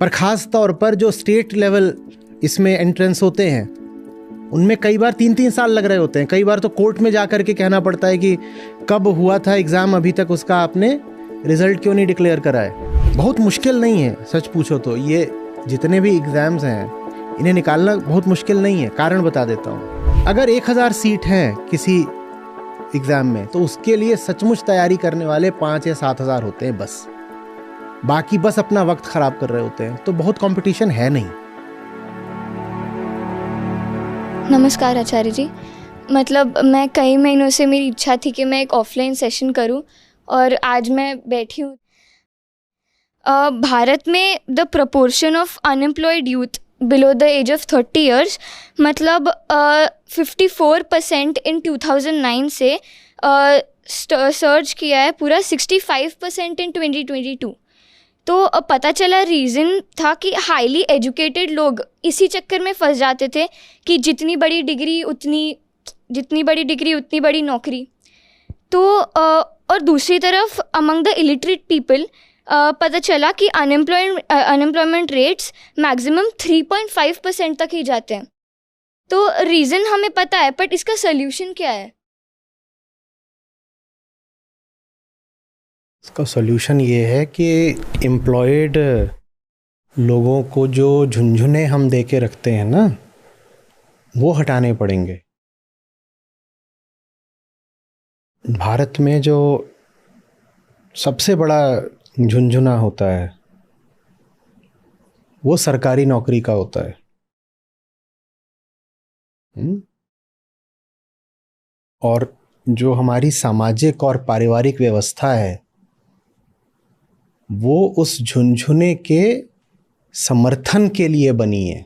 पर ख़ास तौर पर जो स्टेट लेवल इसमें एंट्रेंस होते हैं उनमें कई बार 3-3 साल लग रहे होते हैं। कई बार तो कोर्ट में जा कर के कहना पड़ता है कि कब हुआ था एग्ज़ाम, अभी तक उसका आपने रिज़ल्ट क्यों नहीं डिक्लेयर करा है। बहुत मुश्किल नहीं है, सच पूछो तो ये जितने भी एग्ज़ाम्स हैं इन्हें निकालना बहुत मुश्किल नहीं है। कारण बता देता हूँ। अगर 1000 सीट हैं किसी एग्ज़ाम में तो उसके लिए सचमुच तैयारी करने वाले 5 या 7 हज़ार होते हैं बस। बाकी बस अपना वक्त ख़राब कर रहे होते हैं। तो बहुत कंपटीशन है नहीं। नमस्कार आचार्य जी। मतलब मैं कई महीनों से मेरी इच्छा थी कि मैं एक ऑफलाइन सेशन करूं और आज मैं बैठी हूं। भारत में the proportion of unemployed youth below the age of 30 years मतलब 54% इन 2009 से सर्च किया है पूरा 65% इन 2022। तो अब पता चला रीज़न था कि हाईली एजुकेटेड लोग इसी चक्कर में फंस जाते थे कि जितनी बड़ी डिग्री उतनी बड़ी नौकरी। तो और दूसरी तरफ अमंग द इलिटरेट पीपल पता चला कि अनएम्प्लॉयमेंट रेट्स मैक्सिमम 3.5% तक ही जाते हैं। तो रीज़न हमें पता है, बट इसका सल्यूशन क्या है? इसका सॉल्यूशन ये है कि एम्प्लॉयड लोगों को जो झुंझुने हम दे के रखते हैं ना, वो हटाने पड़ेंगे। भारत में जो सबसे बड़ा झुंझुना होता है वो सरकारी नौकरी का होता है। और जो हमारी सामाजिक और पारिवारिक व्यवस्था है वो उस झुंझुने के समर्थन के लिए बनी है।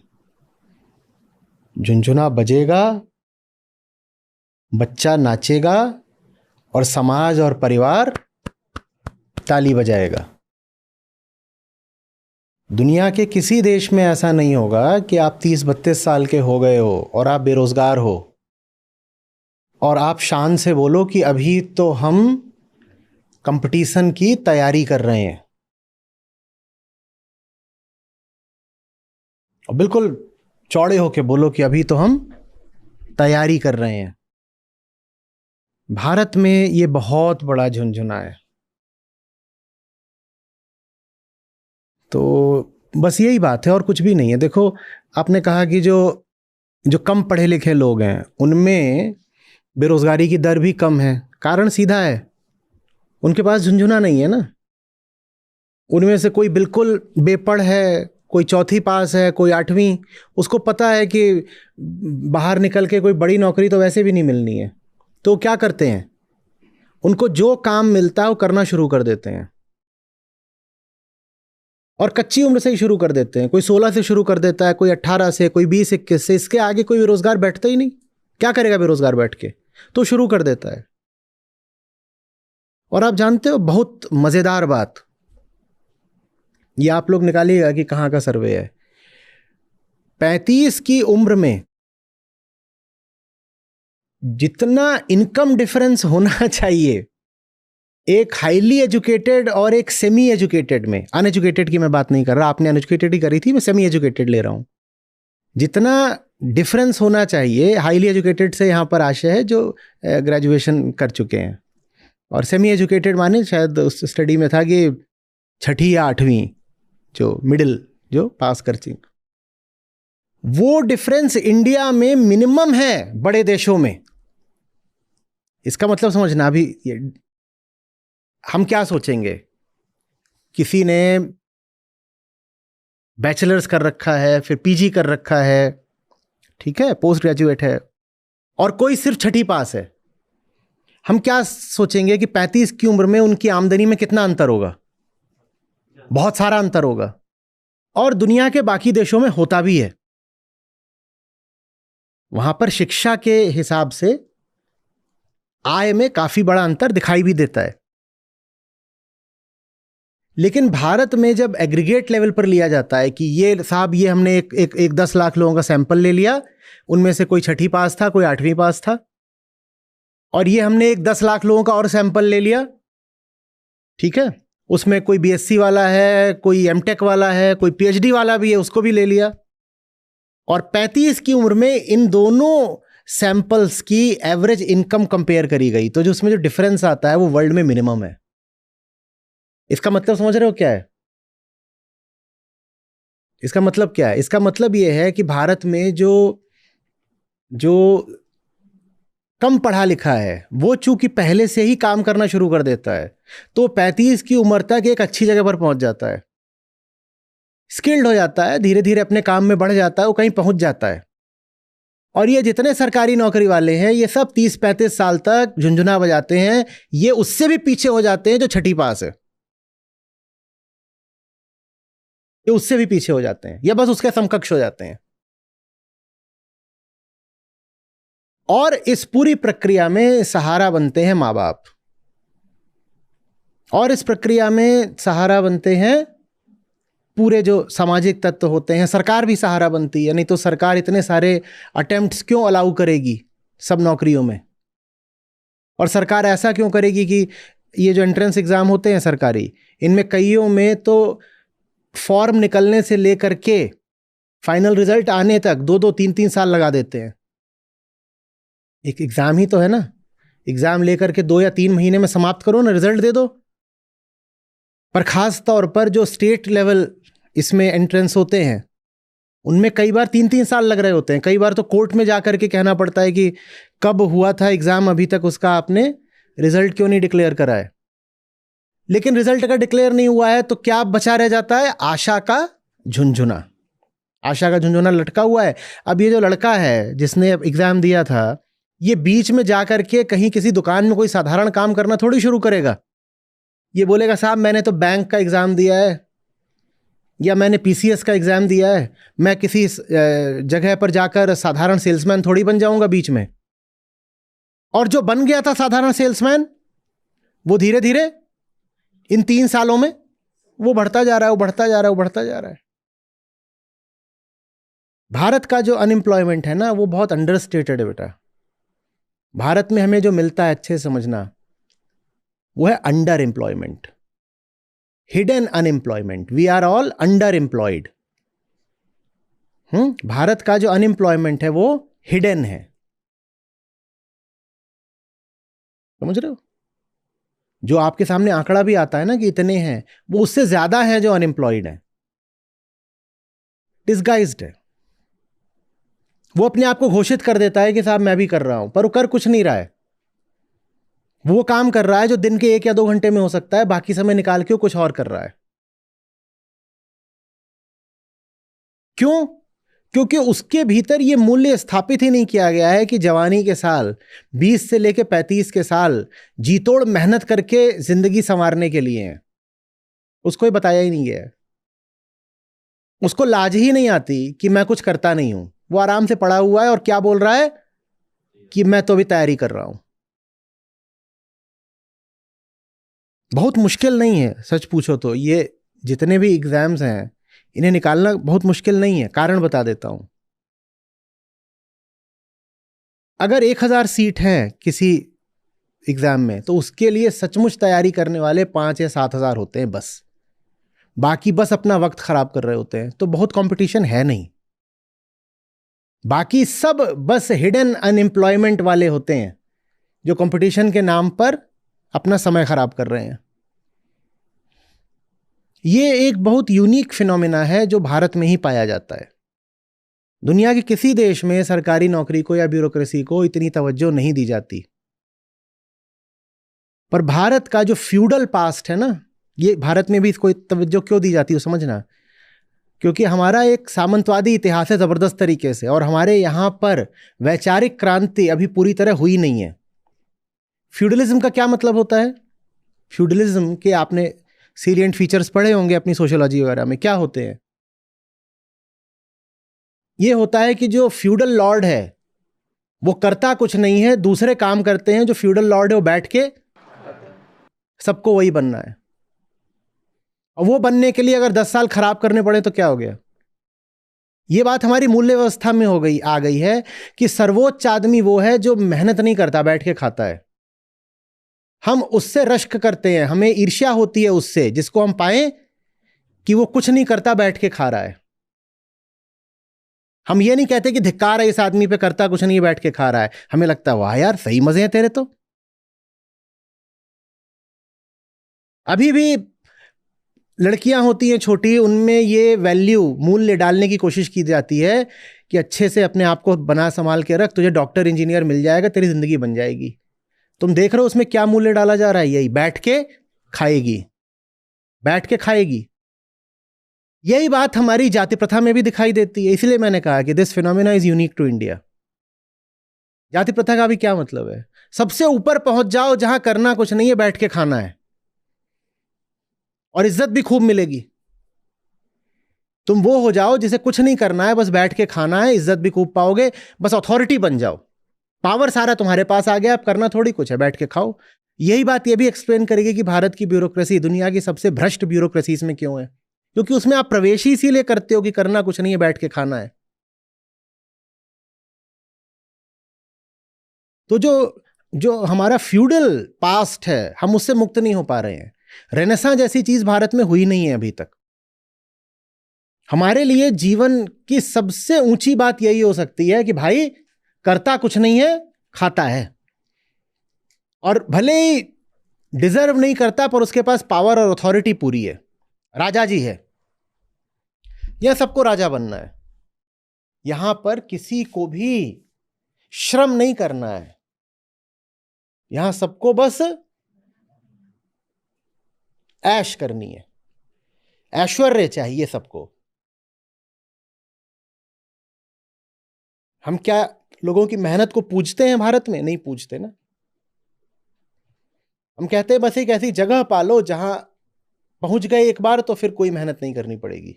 झुंझुना बजेगा, बच्चा नाचेगा और समाज और परिवार ताली बजाएगा। दुनिया के किसी देश में ऐसा नहीं होगा कि आप 30-32 साल के हो गए हो और आप बेरोजगार हो और आप शान से बोलो कि अभी तो हम कंपटीशन की तैयारी कर रहे हैं। और बिल्कुल चौड़े होके बोलो कि अभी तो हम तैयारी कर रहे हैं। भारत में ये बहुत बड़ा झुंझुना है। तो बस यही बात है और कुछ भी नहीं है। देखो, आपने कहा कि जो कम पढ़े लिखे लोग हैं उनमें बेरोजगारी की दर भी कम है। कारण सीधा है, उनके पास झुंझुना नहीं है ना। उनमें से कोई बिल्कुल बेपढ़ है, कोई 4वीं पास है, कोई 8वीं। उसको पता है कि बाहर निकल के कोई बड़ी नौकरी तो वैसे भी नहीं मिलनी है। तो क्या करते हैं, उनको जो काम मिलता है वो करना शुरू कर देते हैं और कच्ची उम्र से ही शुरू कर देते हैं। कोई 16 से शुरू कर देता है, कोई 18 से, कोई 20-21 से। इसके आगे कोई बेरोजगार बैठता ही नहीं। क्या करेगा बेरोजगार बैठ के? तो शुरू कर देता है। और आप जानते हो बहुत मजेदार बात, ये आप लोग निकालिएगा कि कहाँ का सर्वे है। 35 की उम्र में जितना इनकम डिफरेंस होना चाहिए एक हाईली एजुकेटेड और एक सेमी एजुकेटेड में, अनएजुकेटेड की मैं बात नहीं कर रहा, आपने अनएजुकेटेड ही करी थी, मैं सेमी एजुकेटेड ले रहा हूं। जितना डिफरेंस होना चाहिए हाईली एजुकेटेड से, यहां पर आशय है जो ग्रेजुएशन कर चुके हैं, और सेमी एजुकेटेड माने शायद उस स्टडी में था कि 6ठी या 8वीं जो मिडिल जो पास कर चुके। वो डिफरेंस इंडिया में मिनिमम है बड़े देशों में। इसका मतलब समझना, अभी हम क्या सोचेंगे, किसी ने बैचलर्स कर रखा है, फिर पीजी कर रखा है, ठीक है, पोस्ट ग्रेजुएट है, और कोई सिर्फ 6ठी पास है। हम क्या सोचेंगे कि 35 की उम्र में उनकी आमदनी में कितना अंतर होगा? बहुत सारा अंतर होगा। और दुनिया के बाकी देशों में होता भी है। वहां पर शिक्षा के हिसाब से आय में काफी बड़ा अंतर दिखाई भी देता है। लेकिन भारत में जब एग्रीगेट लेवल पर लिया जाता है कि ये साहब, ये हमने एक 10 लाख लोगों का सैंपल ले लिया, उनमें से कोई 6ठी पास था, कोई 8वीं पास था, और ये हमने एक 10 लाख लोगों का और सैंपल ले लिया, ठीक है, उसमें कोई बीएससी वाला है, कोई एमटेक वाला है, कोई पीएचडी वाला भी है, उसको भी ले लिया। और 35 की उम्र में इन दोनों सैंपल्स की एवरेज इनकम कंपेयर करी गई, तो जो उसमें जो डिफरेंस आता है वो वर्ल्ड में मिनिमम है। इसका मतलब समझ रहे हो क्या है? इसका मतलब क्या है? इसका मतलब ये है कि भारत में जो कम पढ़ा लिखा है वो चूंकि पहले से ही काम करना शुरू कर देता है, तो 35 की उम्र तक एक अच्छी जगह पर पहुंच जाता है, स्किल्ड हो जाता है, धीरे धीरे अपने काम में बढ़ जाता है, वो कहीं पहुंच जाता है। और ये जितने सरकारी नौकरी वाले हैं ये सब 30-35 साल तक झुंझुना बजाते हैं, ये उससे भी पीछे हो जाते हैं जो छठी पास है, ये उससे भी पीछे हो जाते हैं, या बस उसके समकक्ष हो जाते हैं। और इस पूरी प्रक्रिया में सहारा बनते हैं माँ बाप, और इस प्रक्रिया में सहारा बनते हैं पूरे जो सामाजिक तत्व होते हैं। सरकार भी सहारा बनती है, नहीं तो सरकार इतने सारे अटेम्प्ट्स क्यों अलाउ करेगी सब नौकरियों में? और सरकार ऐसा क्यों करेगी कि ये जो एंट्रेंस एग्जाम होते हैं सरकारी, इनमें कईयों में तो फॉर्म निकलने से लेकर के फाइनल रिजल्ट आने तक 2-2, 3-3 साल लगा देते हैं। एक एग्जाम ही तो है ना, एग्जाम लेकर के 2 या 3 महीने में समाप्त करो ना, रिजल्ट दे दो। पर खास तौर पर जो स्टेट लेवल इसमें एंट्रेंस होते हैं उनमें कई बार 3-3 साल लग रहे होते हैं। कई बार तो कोर्ट में जा करके कहना पड़ता है कि कब हुआ था एग्जाम, अभी तक उसका आपने रिजल्ट क्यों नहीं डिक्लेयर करा है। लेकिन रिजल्ट अगर डिक्लेयर नहीं हुआ है तो क्या बचा रह जाता है? आशा का झुंझुना। आशा का झुंझुना लटका हुआ है। अब ये जो लड़का है जिसने एग्जाम दिया था, ये बीच में जाकर के कहीं किसी दुकान में कोई साधारण काम करना थोड़ी शुरू करेगा। ये बोलेगा साहब मैंने तो बैंक का एग्जाम दिया है, या मैंने पीसीएस का एग्जाम दिया है, मैं किसी जगह पर जाकर साधारण सेल्समैन थोड़ी बन जाऊंगा बीच में। और जो बन गया था साधारण सेल्समैन, वो धीरे धीरे इन 3 सालों में वो बढ़ता जा रहा है, वो बढ़ता जा रहा है, वो बढ़ता जा रहा है। भारत का जो अनएम्प्लॉयमेंट है ना, वो बहुत अंडरस्टेटेड है बेटा। भारत में हमें जो मिलता है, अच्छे समझना, वो है under employment, hidden unemployment. We are all under employed. Bharat का जो अनएम्प्लॉयमेंट है वो हिडन है, समझ रहे हो? जो आपके सामने आंकड़ा भी आता है ना कि इतने हैं, वो उससे ज्यादा है जो अनएम्प्लॉयड है, डिस्गाइज्ड है। वो अपने आप को घोषित कर देता है कि साहब मैं भी कर रहा हूं, पर वो कर कुछ नहीं रहा है। वो काम कर रहा है जो दिन के 1 या 2 घंटे में हो सकता है, बाकी समय निकाल के वो कुछ और कर रहा है। क्यों? क्योंकि उसके भीतर ये मूल्य स्थापित ही नहीं किया गया है कि जवानी के साल 20 से लेकर 35 के साल जीतोड़ मेहनत करके जिंदगी संवारने के लिए हैं। उसको ही बताया ही नहीं गया है। उसको लाज ही नहीं आती कि मैं कुछ करता नहीं हूं। वो आराम से पड़ा हुआ है और क्या बोल रहा है कि मैं तो अभी तैयारी कर रहा हूं। बहुत मुश्किल नहीं है, सच पूछो तो ये जितने भी एग्जाम्स हैं इन्हें निकालना बहुत मुश्किल नहीं है। कारण बता देता हूं। अगर 1000 सीट है किसी एग्जाम में, तो उसके लिए सचमुच तैयारी करने वाले 5 या 7,000 होते हैं बस। बाकी बस अपना वक्त खराब कर रहे होते हैं, तो बहुत कंपटीशन है नहीं। बाकी सब बस हिडन अनएम्प्लॉयमेंट वाले होते हैं जो कंपटीशन के नाम पर अपना समय खराब कर रहे हैं। ये एक बहुत यूनिक फिनोमेना है जो भारत में ही पाया जाता है। दुनिया के किसी देश में सरकारी नौकरी को या ब्यूरोक्रेसी को इतनी तवज्जो नहीं दी जाती। पर भारत का जो फ्यूडल पास्ट है ना, ये भारत में भी इसको तवज्जो क्यों दी जाती है समझना। क्योंकि हमारा एक सामंतवादी इतिहास है जबरदस्त तरीके से, और हमारे यहां पर वैचारिक क्रांति अभी पूरी तरह हुई नहीं है। फ्यूडलिज्म का क्या मतलब होता है? फ्यूडलिज्म के आपने सीलिएंट फीचर्स पढ़े होंगे अपनी सोशियोलॉजी वगैरह में। क्या होते हैं? ये होता है कि जो फ्यूडल लॉर्ड है वो करता कुछ नहीं है, दूसरे काम करते हैं। जो फ्यूडल लॉर्ड है वो बैठ के सबको वही बनना है, और वो बनने के लिए अगर 10 साल खराब करने पड़े तो क्या हो गया? ये बात हमारी मूल्य व्यवस्था में आ गई है कि सर्वोच्च आदमी वो है जो मेहनत नहीं करता, बैठ के खाता है। हम उससे रश्क करते हैं, हमें ईर्ष्या होती है उससे जिसको हम पाएं कि वो कुछ नहीं करता, बैठ के खा रहा है। हम ये नहीं कहते कि धिक्कार है इस आदमी पे, करता कुछ नहीं, बैठ के खा रहा है। हमें लगता है वाह यार सही मजे हैं तेरे तो। अभी भी लड़कियां होती हैं छोटी, उनमें ये वैल्यू, मूल्य डालने की कोशिश की जाती है कि अच्छे से अपने आप को बना संभाल के रख, तुझे डॉक्टर इंजीनियर मिल जाएगा, तेरी जिंदगी बन जाएगी। तुम देख रहे हो उसमें क्या मूल्य डाला जा रहा है? यही, बैठ के खाएगी, बैठ के खाएगी। यही बात हमारी जाति प्रथा में भी दिखाई देती है। इसलिए मैंने कहा कि this phenomena is unique to India. जाति प्रथा का भी क्या मतलब है? सबसे ऊपर पहुंच जाओ जहां करना कुछ नहीं है, बैठ के खाना है, और इज्जत भी खूब मिलेगी। तुम वो हो जाओ जिसे कुछ नहीं करना है, बस बैठ के खाना है, इज्जत भी खूब पाओगे, बस अथॉरिटी बन जाओ, पावर सारा तुम्हारे पास आ गया, अब करना थोड़ी कुछ है, बैठ के खाओ। यही बात ये भी एक्सप्लेन करेगी कि भारत की ब्यूरोक्रेसी दुनिया की सबसे भ्रष्ट ब्यूरोक्रेसीज में क्यों है, क्योंकि उसमें आप प्रवेश ही इसीलिए करते हो कि करना कुछ नहीं है, बैठ के खाना है। तो जो हमारा फ्यूडल पास्ट है, हम उससे मुक्त नहीं हो पा रहे हैं। रेनेसां जैसी चीज भारत में हुई नहीं है अभी तक। हमारे लिए जीवन की सबसे ऊंची बात यही हो सकती है कि भाई करता कुछ नहीं है, खाता है, और भले ही डिजर्व नहीं करता पर उसके पास पावर और अथॉरिटी पूरी है, राजा जी है। यह सबको राजा बनना है। यहां पर किसी को भी श्रम नहीं करना है, यहां सबको बस ऐश करनी है, ऐश्वर्य चाहिए सबको। हम क्या लोगों की मेहनत को पूजते हैं भारत में? नहीं पूजते ना। हम कहते हैं बस एक ऐसी जगह पालो जहां पहुंच गए एक बार तो फिर कोई मेहनत नहीं करनी पड़ेगी,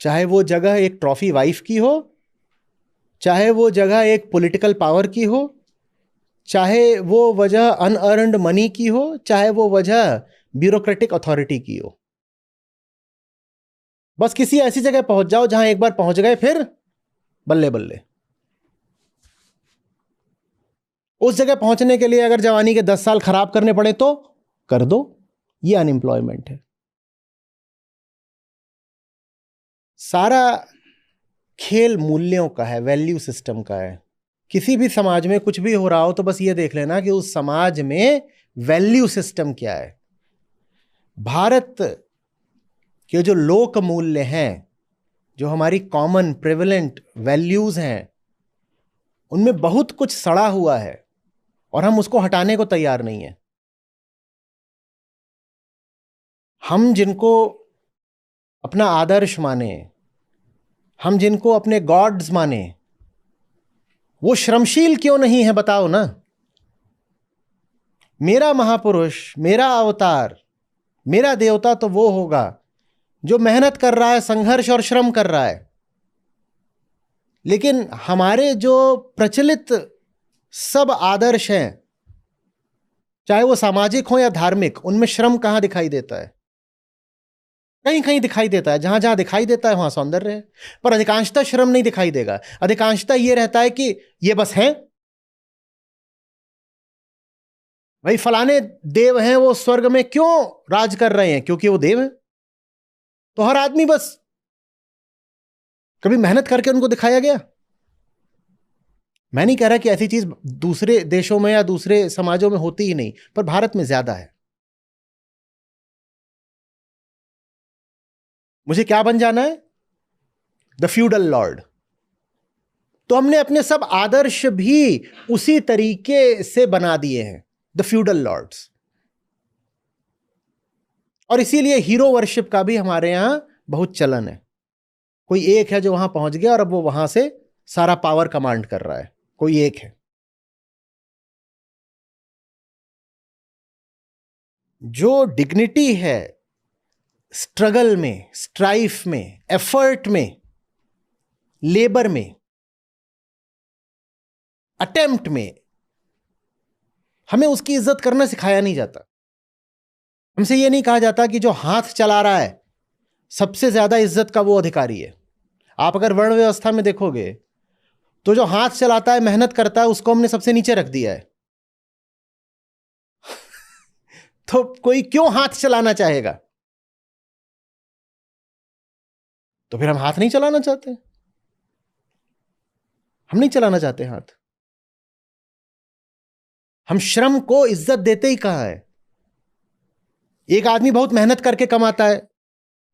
चाहे वो जगह एक ट्रॉफी वाइफ की हो, चाहे वो जगह एक पॉलिटिकल पावर की हो, चाहे वो वजह अनअर्न्ड मनी की हो, चाहे वो वजह ब्यूरोक्रेटिक अथॉरिटी की हो। बस किसी ऐसी जगह पहुंच जाओ जहां एक बार पहुंच गए फिर बल्ले बल्ले। उस जगह पहुंचने के लिए अगर जवानी के 10 साल खराब करने पड़े तो कर दो, ये अनएम्प्लॉयमेंट है। सारा खेल मूल्यों का है, वैल्यू सिस्टम का है। किसी भी समाज में कुछ भी हो रहा हो तो बस ये देख लेना कि उस समाज में वैल्यू सिस्टम क्या है। भारत के जो लोक मूल्य हैं, जो हमारी कॉमन प्रेवलेंट वैल्यूज हैं, उनमें बहुत कुछ सड़ा हुआ है और हम उसको हटाने को तैयार नहीं है। हम जिनको अपना आदर्श माने, हम जिनको अपने गॉड्स माने, वो श्रमशील क्यों नहीं है बताओ ना। मेरा महापुरुष, मेरा अवतार, मेरा देवता तो वो होगा जो मेहनत कर रहा है, संघर्ष और श्रम कर रहा है। लेकिन हमारे जो प्रचलित सब आदर्श हैं, चाहे वो सामाजिक हो या धार्मिक, उनमें श्रम कहां दिखाई देता है? कहीं कहीं दिखाई देता है, जहां जहां दिखाई देता है वहां सौंदर्य है, पर अधिकांशतः श्रम नहीं दिखाई देगा। अधिकांशतः यह रहता है कि ये बस हैं, भाई फलाने देव हैं, वो स्वर्ग में क्यों राज कर रहे हैं? क्योंकि वो देव हैं। तो हर आदमी बस, कभी मेहनत करके उनको दिखाया गया? मैं नहीं कह रहा कि ऐसी चीज दूसरे देशों में या दूसरे समाजों में होती ही नहीं, पर भारत में ज्यादा है। मुझे क्या बन जाना है? The feudal Lord. तो हमने अपने सब आदर्श भी उसी तरीके से बना दिए हैं, द फ्यूडल लॉर्ड्स। और इसीलिए हीरो वर्शिप का भी हमारे यहां बहुत चलन है। कोई एक है जो वहां पहुंच गया और अब वो वहां से सारा पावर कमांड कर रहा है, कोई एक है। जो डिग्निटी है स्ट्रगल में, स्ट्राइफ में, एफर्ट में, लेबर में, अटेम्प्ट में, हमें उसकी इज्जत करना सिखाया नहीं जाता। हमसे यह नहीं कहा जाता कि जो हाथ चला रहा है सबसे ज्यादा इज्जत का वो अधिकारी है। आप अगर वर्ण व्यवस्था में देखोगे तो जो हाथ चलाता है, मेहनत करता है, उसको हमने सबसे नीचे रख दिया है। तो कोई क्यों हाथ चलाना चाहेगा? तो फिर हम हाथ नहीं चलाना चाहते, हम नहीं चलाना चाहते हाथ। हम श्रम को इज्जत देते ही कहां है? एक आदमी बहुत मेहनत करके कमाता है,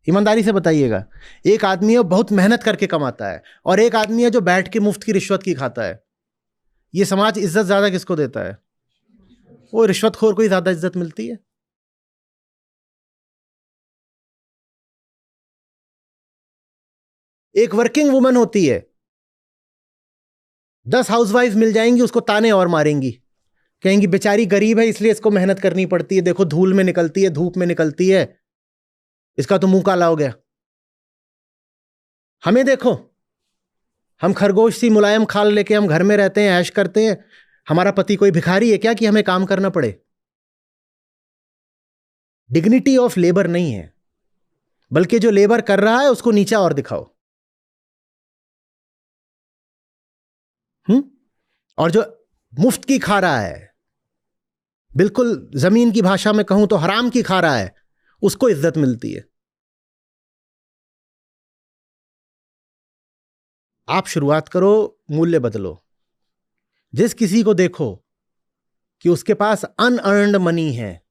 ईमानदारी से बताइएगा, एक आदमी है बहुत मेहनत करके कमाता है और एक आदमी है जो बैठ के मुफ्त की रिश्वत की खाता है। ये समाज इज्जत ज्यादा किसको देता है? वो रिश्वतखोर को ही ज्यादा इज्जत मिलती है। एक वर्किंग वुमन होती है, 10 हाउसवाइफ मिल जाएंगी, उसको ताने और मारेंगी, कहेंगी बेचारी गरीब है इसलिए इसको मेहनत करनी पड़ती है, देखो धूल में निकलती है, धूप में निकलती है, इसका तो मुंह काला हो गया। हमें देखो, हम खरगोश सी मुलायम खाल लेके हम घर में रहते हैं, ऐश करते हैं। हमारा पति कोई भिखारी है क्या कि हमें काम करना पड़े? डिग्निटी ऑफ लेबर नहीं है, बल्कि जो लेबर कर रहा है उसको नीचा और दिखाओ। और जो मुफ्त की खा रहा है, बिल्कुल जमीन की भाषा में कहूं तो हराम की खा रहा है, उसको इज्जत मिलती है। आप शुरुआत करो, मूल्य बदलो। जिस किसी को देखो कि उसके पास अनअर्न्ड मनी है,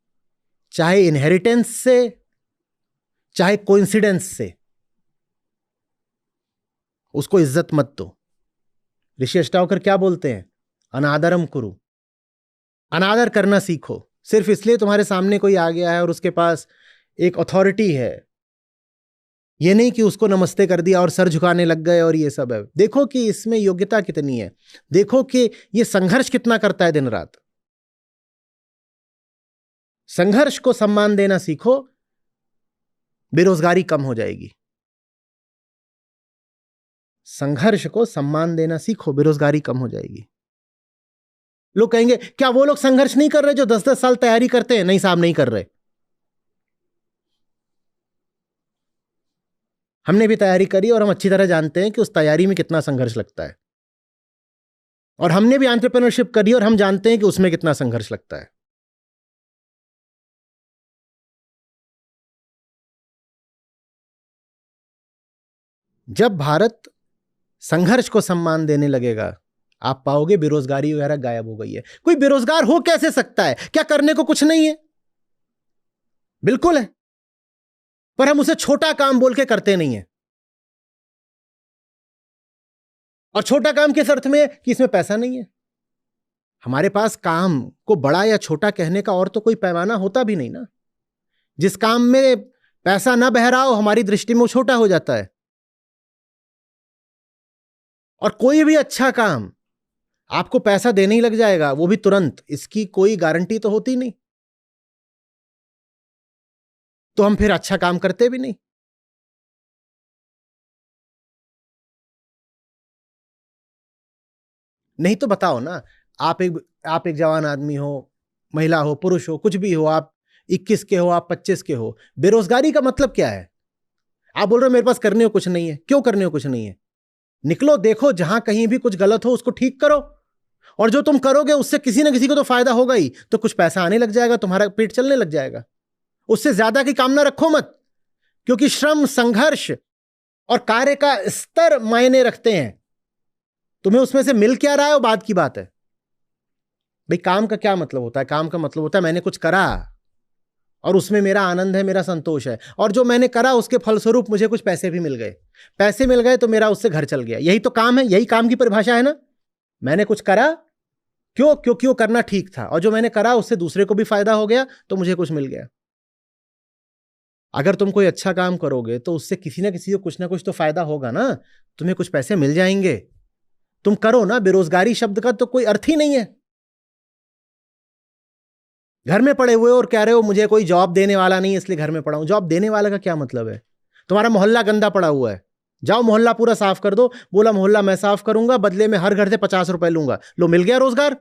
चाहे इनहेरिटेंस से चाहे कोइंसिडेंस से, उसको इज्जत मत दो। ऋषि अष्टावकर क्या बोलते हैं? अनादरम कुरु, अनादर करना सीखो। सिर्फ इसलिए तुम्हारे सामने कोई आ गया है और उसके पास एक अथॉरिटी है, ये नहीं कि उसको नमस्ते कर दिया और सर झुकाने लग गए और ये सब है। देखो कि इसमें योग्यता कितनी है, देखो कि ये संघर्ष कितना करता है दिन रात। संघर्ष को सम्मान देना सीखो, बेरोजगारी कम हो जाएगी। संघर्ष को सम्मान देना सीखो, बेरोजगारी कम हो जाएगी। लोग कहेंगे क्या वो लोग संघर्ष नहीं कर रहे जो 10-10 साल तैयारी करते हैं? नहीं साहब, नहीं कर रहे। हमने भी तैयारी करी और हम अच्छी तरह जानते हैं कि उस तैयारी में कितना संघर्ष लगता है। और हमने भी एंटरप्रेन्योरशिप करी और हम जानते हैं कि उसमें कितना संघर्ष लगता है। जब भारत संघर्ष को सम्मान देने लगेगा, आप पाओगे बेरोजगारी वगैरह गायब हो गई है। कोई बेरोजगार हो कैसे सकता है? क्या करने को कुछ नहीं है? बिल्कुल है, पर हम उसे छोटा काम बोल के करते नहीं है। और छोटा काम किस अर्थ में है? कि इसमें पैसा नहीं है। हमारे पास काम को बड़ा या छोटा कहने का और तो कोई पैमाना होता भी नहीं ना। जिस काम में पैसा ना बह रहा हो, हमारी दृष्टि में वो छोटा हो जाता है। और कोई भी अच्छा काम आपको पैसा देने ही लग जाएगा, वो भी तुरंत, इसकी कोई गारंटी तो होती नहीं। तो हम फिर अच्छा काम करते भी नहीं। नहीं तो बताओ ना, आप एक जवान आदमी हो, महिला हो, पुरुष हो, कुछ भी हो, आप 21 के हो, आप 25 के हो, बेरोजगारी का मतलब क्या है? आप बोल रहे हो मेरे पास करने को कुछ नहीं है। क्यों करने को कुछ नहीं है? निकलो, देखो, जहां कहीं भी कुछ गलत हो उसको ठीक करो, और जो तुम करोगे उससे किसी ना किसी को तो फायदा होगा ही। तो कुछ पैसा आने लग जाएगा, तुम्हारा पेट चलने लग जाएगा। उससे ज्यादा की कामना रखो मत, क्योंकि श्रम, संघर्ष और कार्य का स्तर मायने रखते हैं। तुम्हें उसमें से मिल क्या रहा है वो बात की बात है। भाई काम का क्या मतलब होता है? काम का मतलब होता है मैंने कुछ करा और उसमें मेरा आनंद है, मेरा संतोष है, और जो मैंने करा उसके फलस्वरूप मुझे कुछ पैसे भी मिल गए। पैसे मिल गए तो मेरा उससे घर चल गया। यही तो काम है, यही काम की परिभाषा है ना। मैंने कुछ करा, क्यों? क्योंकि वो करना ठीक था, और जो मैंने करा उससे दूसरे को भी फायदा हो गया तो मुझे कुछ मिल गया। अगर तुम कोई अच्छा काम करोगे तो उससे किसी ना किसी को कुछ ना कुछ तो फायदा होगा ना, तुम्हें कुछ पैसे मिल जाएंगे। तुम करो ना। बेरोजगारी शब्द का तो कोई अर्थ ही नहीं है। घर में पड़े हुए और कह रहे हो मुझे कोई जॉब देने वाला नहीं इसलिए घर में पड़ा हूं। जॉब देने वाले का क्या मतलब है? तुम्हारा मोहल्ला गंदा पड़ा हुआ है, जाओ मोहल्ला पूरा साफ कर दो। बोला मोहल्ला मैं साफ करूंगा, बदले में हर घर से 50 रुपए लूंगा। लो, मिल गया रोजगार?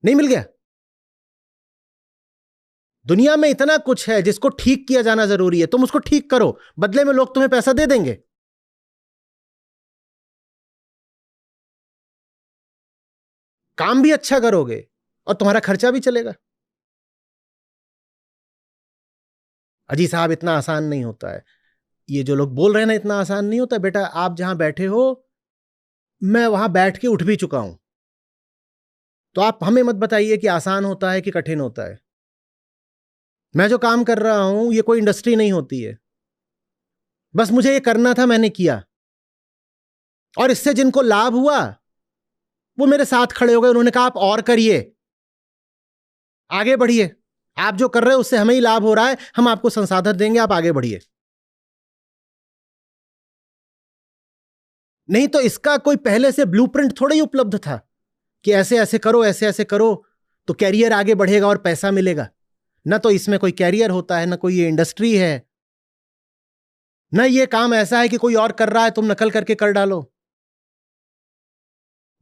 नहीं मिल गया? दुनिया में इतना कुछ है जिसको ठीक किया जाना जरूरी है, तुम उसको ठीक करो, बदले में लोग तुम्हें पैसा दे देंगे। काम भी अच्छा करोगे और तुम्हारा खर्चा भी चलेगा। अजी साहब इतना आसान नहीं होता है, ये जो लोग बोल रहे हैं ना इतना आसान नहीं होता बेटा। आप जहां बैठे हो मैं वहां बैठ के उठ भी चुका हूं, तो आप हमें मत बताइए कि आसान होता है कि कठिन होता है। मैं जो काम कर रहा हूं ये कोई इंडस्ट्री नहीं होती है, बस मुझे ये करना था, मैंने किया, और इससे जिनको लाभ हुआ वो मेरे साथ खड़े हो गए। उन्होंने कहा आप और करिए, आगे बढ़िए, आप जो कर रहे हो उससे हमें ही लाभ हो रहा है, हम आपको संसाधन देंगे, आप आगे बढ़िए। नहीं तो इसका कोई पहले से ब्लूप्रिंट थोड़ा ही उपलब्ध था कि ऐसे ऐसे करो, ऐसे ऐसे करो तो कैरियर आगे बढ़ेगा और पैसा मिलेगा। ना तो इसमें कोई कैरियर होता है, ना कोई ये इंडस्ट्री है, ना ये काम ऐसा है कि कोई और कर रहा है तुम नकल करके कर डालो।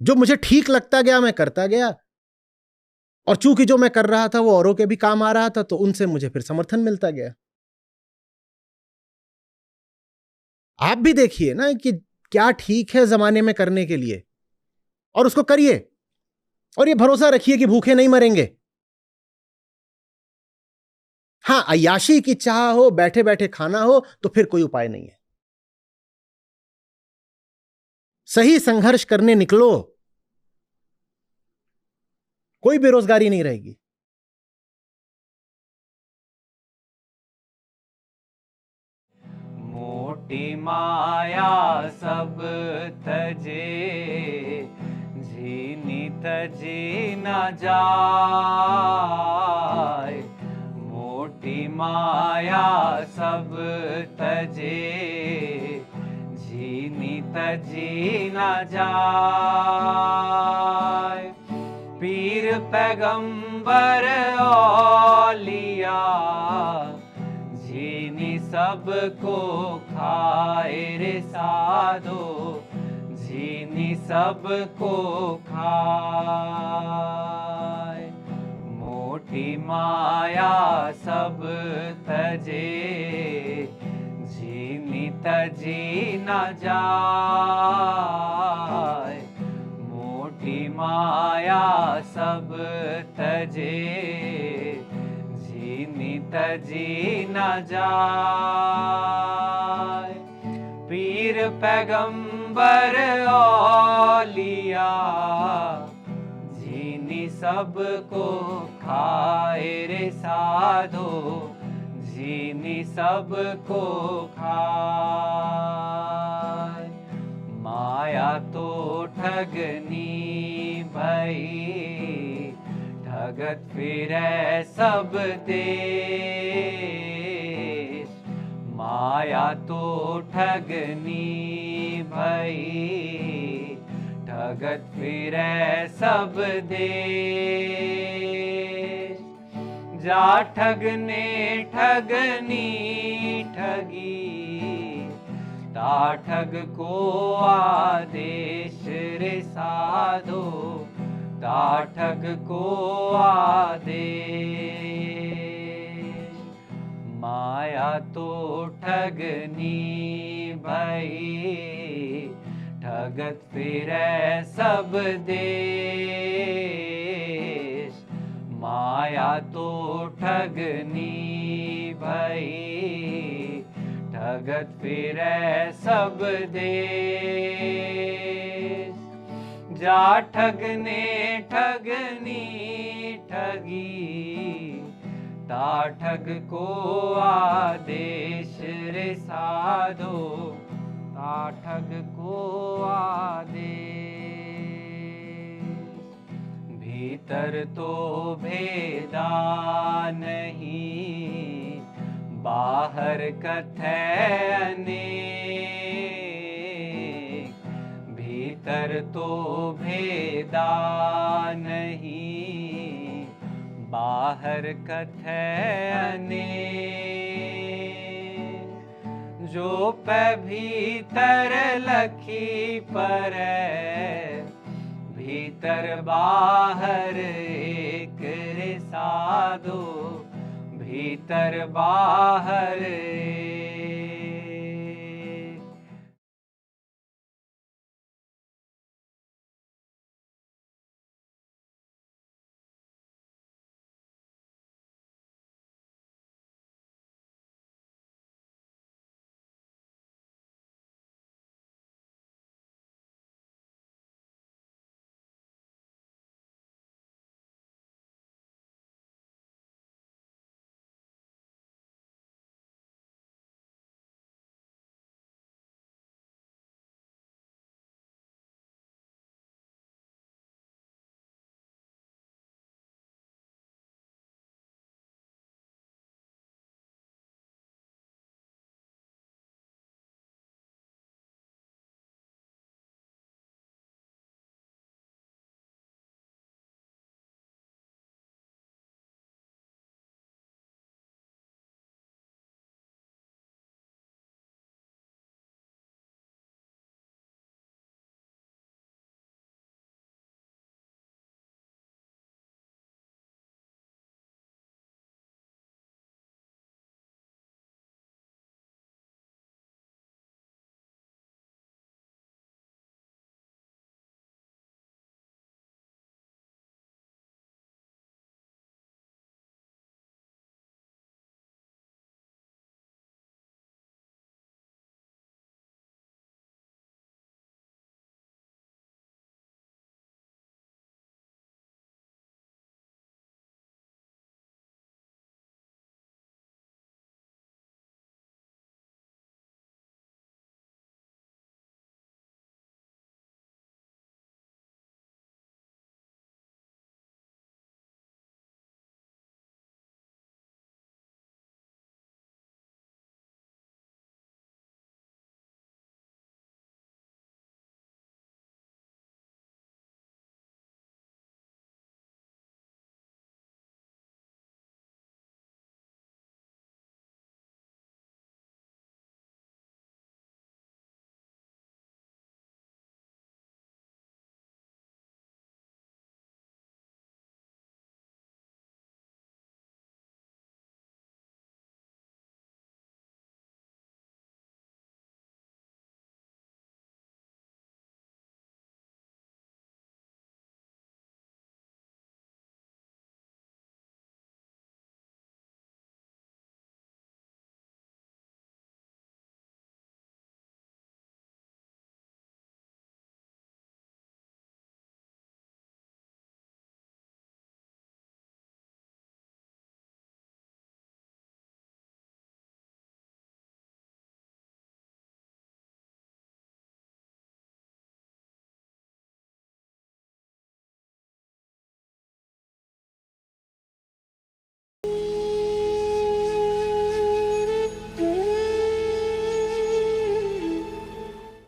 जो मुझे ठीक लगता गया मैं करता गया, और चूंकि जो मैं कर रहा था वो औरों के भी काम आ रहा था तो उनसे मुझे फिर समर्थन मिलता गया। आप भी देखिए ना कि क्या ठीक है जमाने में करने के लिए, और उसको करिए, और ये भरोसा रखिए कि भूखे नहीं मरेंगे। हां, अय्याशी की चाह हो, बैठे बैठे खाना हो तो फिर कोई उपाय नहीं है। सही संघर्ष करने निकलो, कोई बेरोजगारी नहीं रहेगी। मोटी माया सब तजे, झीनी तजी न जाय। मोटी माया सब तजे, झीनी तजी न जाय। पीर पैगंबर औलिया, झीनी सबको खाए रे साधो, झीनी सबको खाए। मोटी माया सब तजे, झीनी तजी न जाय। मोटी माया सब तजे, झीनी तजी न जाय। पीर पैगंबर औलिया, झीनी सबको खाए रे साधो, झीनी सबको खाए। माया तो ठगनी भई, ठगत फिरै सब देश। माया तो ठगनी भई, ठगत फिरै सब देश। जा ठगने ठगनी ठगी, ता ठग को आदेश रे साधो, ता ठग को आदेश। माया तो ठगनी भई, ठगत फिरै सब देश। माया तो ठगनी भई, ठगत फिरै सब देश। जा ठगने ठगनी ठगी, ता ठग को आदेश रे साधो, ता ठग को आदेश। भीतर तो भेदा नहीं, बाहर कथै अनेक। भीतर तो भेदा नहीं, बाहर कथै अनेक। जो पै भीतर लखी परै, भीतर बाहर एक रे साधो, भीतर बाहर